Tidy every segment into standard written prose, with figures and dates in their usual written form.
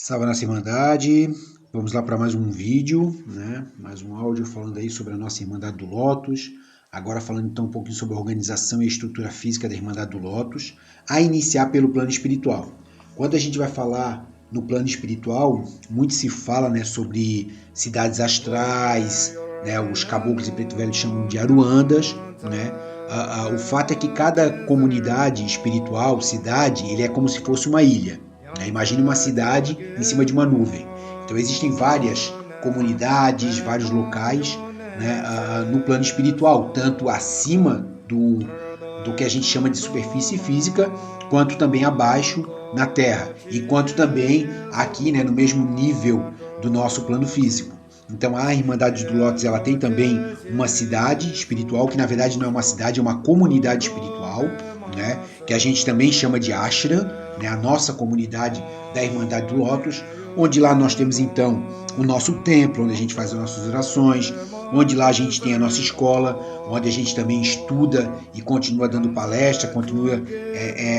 Salve nossa Irmandade, vamos lá para mais um vídeo, né? Mais um áudio falando aí sobre a nossa Irmandade do Lótus. Agora falando então um pouquinho sobre a organização e a estrutura física da Irmandade do Lótus, a iniciar pelo plano espiritual. Quando a gente vai falar no plano espiritual, muito se fala, né, sobre cidades astrais, né? Os caboclos e preto velho chamam de aruandas, né? O fato é que cada comunidade espiritual, cidade, ele é como se fosse uma ilha. Imagine uma cidade em cima de uma nuvem. Então existem várias comunidades, vários locais, né, no plano espiritual, tanto acima do que a gente chama de superfície física, quanto também abaixo na Terra, e quanto também aqui, né, no mesmo nível do nosso plano físico. Então a Irmandade do Lótus, ela tem também uma cidade espiritual, que na verdade não é uma cidade, é uma comunidade espiritual, né, que a gente também chama de ashram, né, a nossa comunidade da Irmandade do Lótus, onde lá nós temos então o nosso templo, onde a gente faz as nossas orações, onde lá a gente tem a nossa escola, onde a gente também estuda e continua dando palestra, continua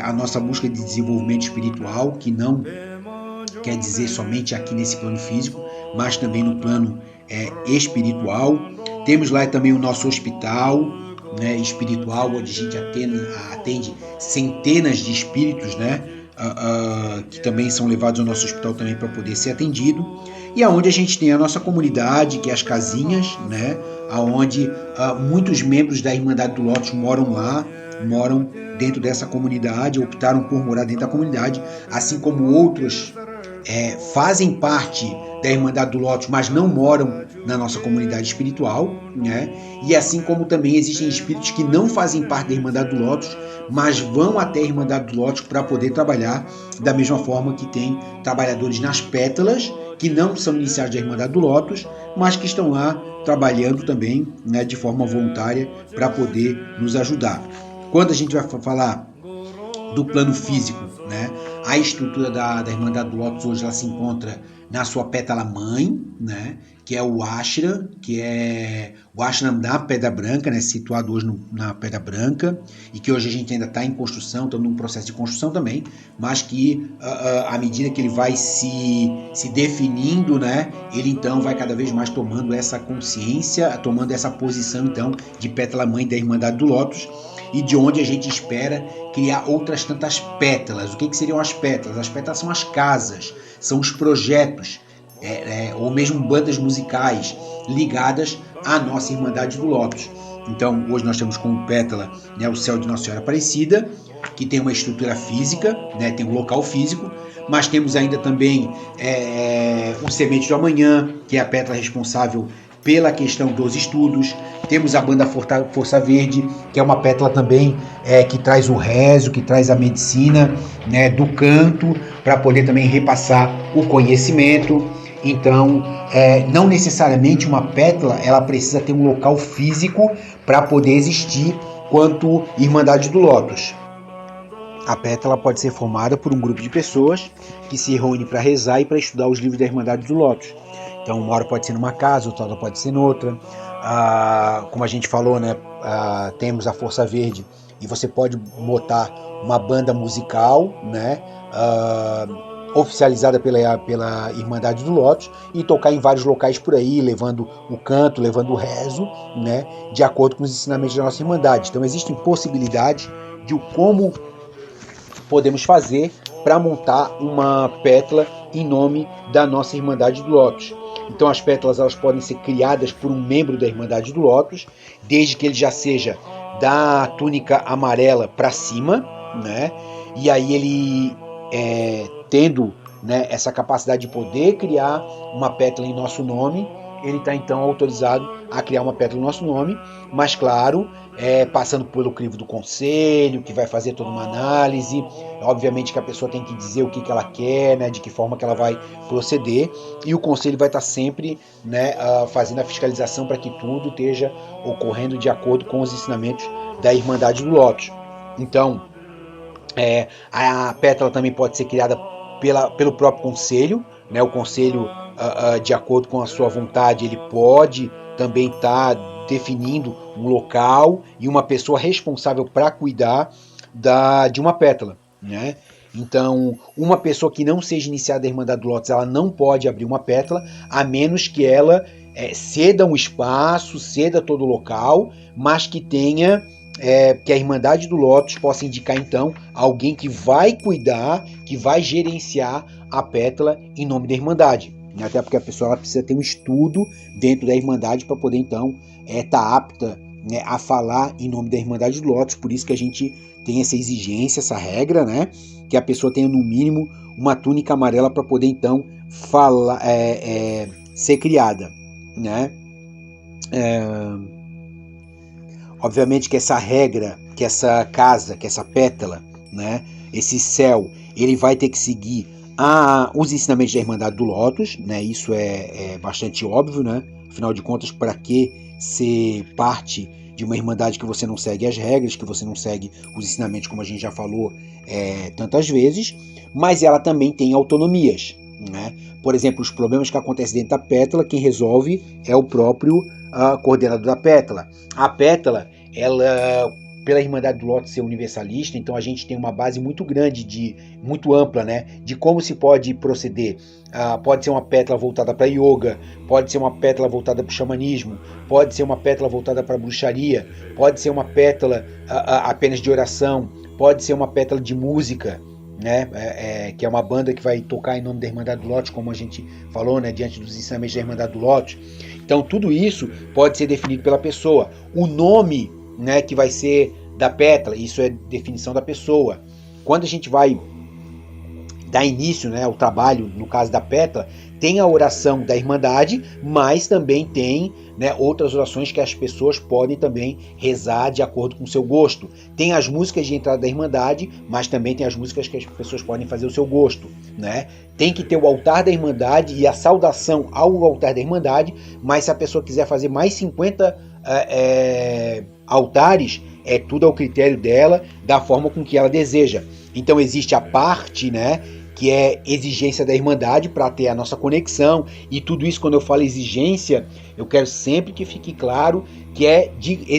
a nossa busca de desenvolvimento espiritual, que não quer dizer somente aqui nesse plano físico, mas também no plano espiritual. Temos lá também o nosso hospital, né, espiritual, onde a gente atende centenas de espíritos, né, que também são levados ao nosso hospital também para poder ser atendido. E aonde a gente tem a nossa comunidade, que é as casinhas, né, aonde muitos membros da Irmandade do Lótus moram lá, moram dentro dessa comunidade, optaram por morar dentro da comunidade, assim como outros fazem parte da Irmandade do Lótus, mas não moram na nossa comunidade espiritual, né? E assim como também existem espíritos que não fazem parte da Irmandade do Lótus, mas vão até a Irmandade do Lótus para poder trabalhar, da mesma forma que tem trabalhadores nas pétalas, que não são iniciados da Irmandade do Lótus, mas que estão lá trabalhando também, né, de forma voluntária para poder nos ajudar. Quando a gente vai falar do plano físico, né? A estrutura da Irmandade do Lótus hoje ela se encontra na sua pétala mãe, né? Que é o ashram, que é o ashram da Pedra Branca, né? Situado hoje na Pedra Branca, e que hoje a gente ainda está em construção, estamos num processo de construção também, mas que à medida que ele vai se definindo, né? Ele então vai cada vez mais tomando essa consciência, tomando essa posição então de pétala mãe da Irmandade do Lótus, e de onde a gente espera criar outras tantas pétalas. O que seriam as pétalas? As pétalas são as casas, são os projetos, ou mesmo bandas musicais ligadas à nossa Irmandade do Lótus. Então, hoje nós temos como pétala, né, o Céu de Nossa Senhora Aparecida, que tem uma estrutura física, né, tem um local físico, mas temos ainda também o Semente do Amanhã, que é a pétala responsável pela questão dos estudos. Temos a banda Força Verde, que é uma pétala também que traz o rezo, que traz a medicina, né, do canto, para poder também repassar o conhecimento. Então, não necessariamente uma pétala ela precisa ter um local físico para poder existir quanto Irmandade do Lótus. A pétala pode ser formada por um grupo de pessoas que se reúne para rezar e para estudar os livros da Irmandade do Lótus. Então, uma hora pode ser numa casa, outra hora pode ser noutra. Como a gente falou, né, temos a Força Verde e você pode botar uma banda musical, né, oficializada pela Irmandade do Lótus e tocar em vários locais por aí, levando o canto, levando o rezo, né, de acordo com os ensinamentos da nossa Irmandade. Então, existem possibilidades de como podemos fazer para montar uma pétala em nome da nossa Irmandade do Lótus. Então as pétalas elas podem ser criadas por um membro da Irmandade do Lótus, desde que ele já seja da túnica amarela para cima, né? E aí ele tendo, né, essa capacidade de poder criar uma pétala em nosso nome, ele está então autorizado a criar uma pétala em nosso nome, mas claro, passando pelo crivo do conselho, que vai fazer toda uma análise. Obviamente que a pessoa tem que dizer o que ela quer, né, de que forma que ela vai proceder, e o conselho vai estar sempre, né, fazendo a fiscalização para que tudo esteja ocorrendo de acordo com os ensinamentos da Irmandade do Lótus. Então, a pétala também pode ser criada pelo próprio conselho, né, o conselho, de acordo com a sua vontade, ele pode também estar definindo um local e uma pessoa responsável para cuidar de uma pétala, né? Então, uma pessoa que não seja iniciada da Irmandade do Lótus, ela não pode abrir uma pétala, a menos que ela ceda um espaço, ceda todo o local, mas que tenha, que a Irmandade do Lótus possa indicar, então, alguém que vai cuidar, que vai gerenciar a pétala em nome da Irmandade. Até porque a pessoa ela precisa ter um estudo dentro da Irmandade para poder, então, estar apta, né, a falar em nome da Irmandade do Lótus. Por isso que a gente tem essa exigência, essa regra, né? Que a pessoa tenha no mínimo uma túnica amarela para poder então falar, ser criada, né? Obviamente que essa regra, que essa casa, que essa pétala, né? Esse céu, ele vai ter que seguir os ensinamentos da Irmandade do Lótus, né? Isso é bastante óbvio, né? Afinal de contas, para que ser parte de uma irmandade que você não segue as regras, que você não segue os ensinamentos, como a gente já falou tantas vezes, mas ela também tem autonomias, né? Por exemplo, os problemas que acontecem dentro da pétala, quem resolve é o próprio coordenador da pétala. A pétala, ela, pela Irmandade do Lótus ser universalista, então a gente tem uma base muito grande, muito ampla, né, de como se pode proceder. Pode ser uma pétala voltada para yoga, pode ser uma pétala voltada para o xamanismo, pode ser uma pétala voltada para a bruxaria, pode ser uma pétala apenas de oração, pode ser uma pétala de música, né, que é uma banda que vai tocar em nome da Irmandade do Lótus, como a gente falou, né, diante dos ensinamentos da Irmandade do Lótus. Então tudo isso pode ser definido pela pessoa. O nome, né, que vai ser da pétala, isso é definição da pessoa. Quando a gente vai dar início, né, ao trabalho, no caso da pétala, tem a oração da Irmandade, mas também tem, né, outras orações que as pessoas podem também rezar de acordo com o seu gosto. Tem as músicas de entrada da Irmandade, mas também tem as músicas que as pessoas podem fazer o seu gosto, né? Tem que ter o altar da Irmandade e a saudação ao altar da Irmandade, mas se a pessoa quiser fazer mais 50 altares, é tudo ao critério dela, da forma com que ela deseja. Então existe a parte, né, que é exigência da Irmandade para ter a nossa conexão, e tudo isso, quando eu falo exigência, eu quero sempre que fique claro que é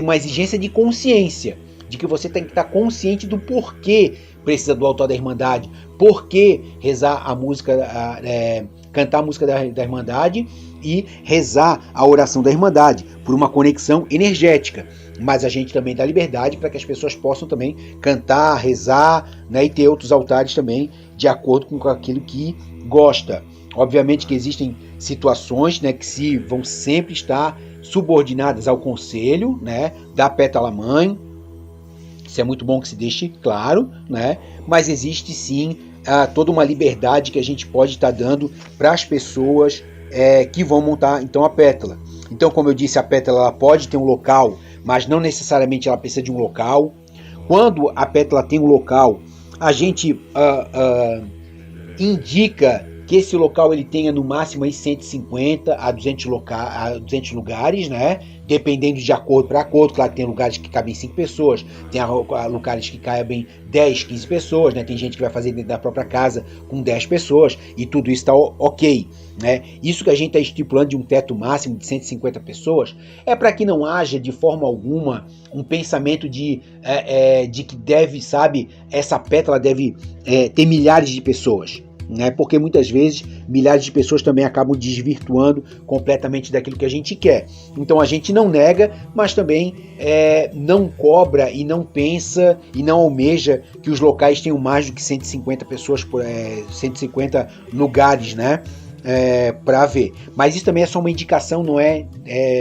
uma exigência de consciência, de que você tem que estar consciente do porquê precisa do altar da Irmandade, porquê rezar a música, cantar a música da Irmandade e rezar a oração da Irmandade, por uma conexão energética. Mas a gente também dá liberdade para que as pessoas possam também cantar, rezar, né, e ter outros altares também de acordo com aquilo que gosta. Obviamente que existem situações, né, que vão sempre estar subordinadas ao conselho, né, da pétala mãe. Isso é muito bom que se deixe claro, né, mas existe sim toda uma liberdade que a gente pode estar dando para as pessoas que vão montar então a pétala. Então, como eu disse, a pétala ela pode ter um local, mas não necessariamente ela precisa de um local. Quando a pétala tem um local, a gente indica que esse local ele tenha no máximo aí 150 a 200 lugares, né? Dependendo de acordo para acordo. Claro que tem lugares que cabem 5 pessoas, tem lugares que cabem 10, 15 pessoas, né? Tem gente que vai fazer dentro da própria casa com 10 pessoas e tudo isso está ok, né? Isso que a gente está estipulando de um teto máximo de 150 pessoas é para que não haja de forma alguma um pensamento de que deve, sabe, essa pétala deve ter milhares de pessoas, né? Porque muitas vezes milhares de pessoas também acabam desvirtuando completamente daquilo que a gente quer. Então a gente não nega, mas também não cobra e não pensa e não almeja que os locais tenham mais do que 150 pessoas, 150 lugares, né? Para ver. Mas isso também é só uma indicação, não é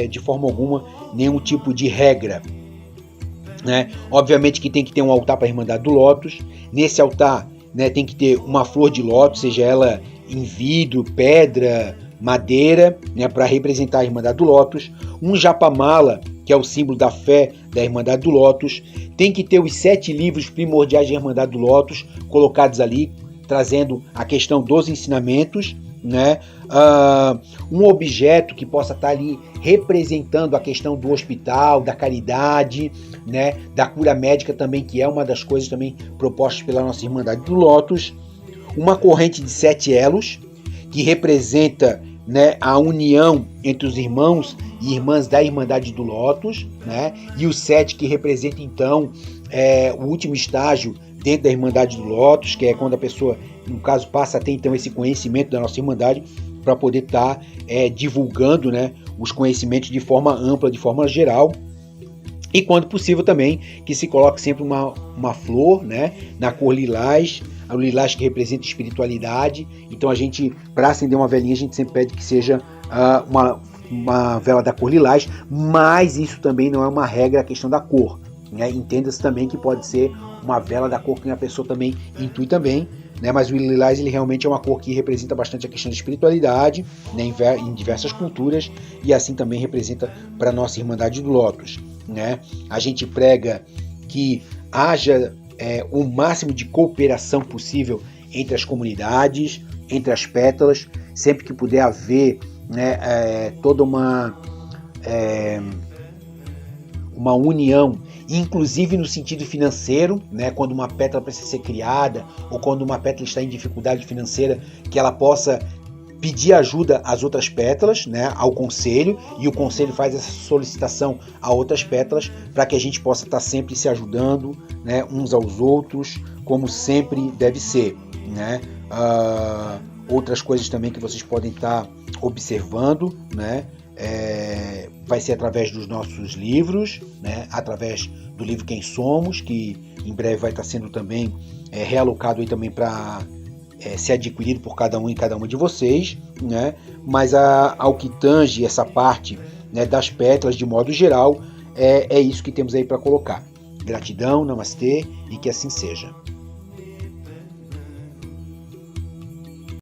de forma alguma nenhum tipo de regra, né? Obviamente que tem que ter um altar para a Irmandade do Lótus. Nesse altar, né, tem que ter uma flor de lótus, seja ela em vidro, pedra, madeira, né, para representar a Irmandade do Lótus. Um japamala, que é o símbolo da fé da Irmandade do Lótus. Tem que ter os 7 livros primordiais da Irmandade do Lótus colocados ali, trazendo a questão dos ensinamentos, né? Um objeto que possa estar ali representando a questão do hospital, da caridade, né? Da cura médica também, que é uma das coisas também propostas pela nossa Irmandade do Lótus. Uma corrente de 7 elos, que representa, né, a união entre os irmãos e irmãs da Irmandade do Lótus, né? E o 7 que representa então o último estágio dentro da Irmandade do Lótus, que é quando a pessoa, no caso, passa a ter então esse conhecimento da nossa Irmandade, para poder estar divulgando, né, os conhecimentos de forma ampla, de forma geral. E quando possível também que se coloque sempre uma flor, né, na cor lilás, o lilás que representa espiritualidade. Então a gente, para acender uma velinha, a gente sempre pede que seja uma vela da cor lilás, mas isso também não é uma regra, a questão da cor, né? Entenda-se também que pode ser uma vela da cor que a pessoa também intui também, né? Mas o lilás ele realmente é uma cor que representa bastante a questão da espiritualidade, né? Em diversas culturas, e assim também representa para a nossa Irmandade do Lótus, né? A gente prega que haja o máximo de cooperação possível entre as comunidades, entre as pétalas, sempre que puder haver, né, toda uma união, inclusive no sentido financeiro, né, quando uma pétala precisa ser criada ou quando uma pétala está em dificuldade financeira, que ela possa pedir ajuda às outras pétalas, né, ao conselho, e o conselho faz essa solicitação a outras pétalas para que a gente possa estar sempre se ajudando, né, uns aos outros, como sempre deve ser, né? Outras coisas também que vocês podem estar observando, né? Vai ser através dos nossos livros, né? Através do livro Quem Somos, que em breve vai estar sendo também realocado aí também para ser adquirido por cada um e cada uma de vocês, né? Mas ao que tange essa parte, né, das pétalas de modo geral, é isso que temos aí para colocar. Gratidão, namastê, e que assim seja.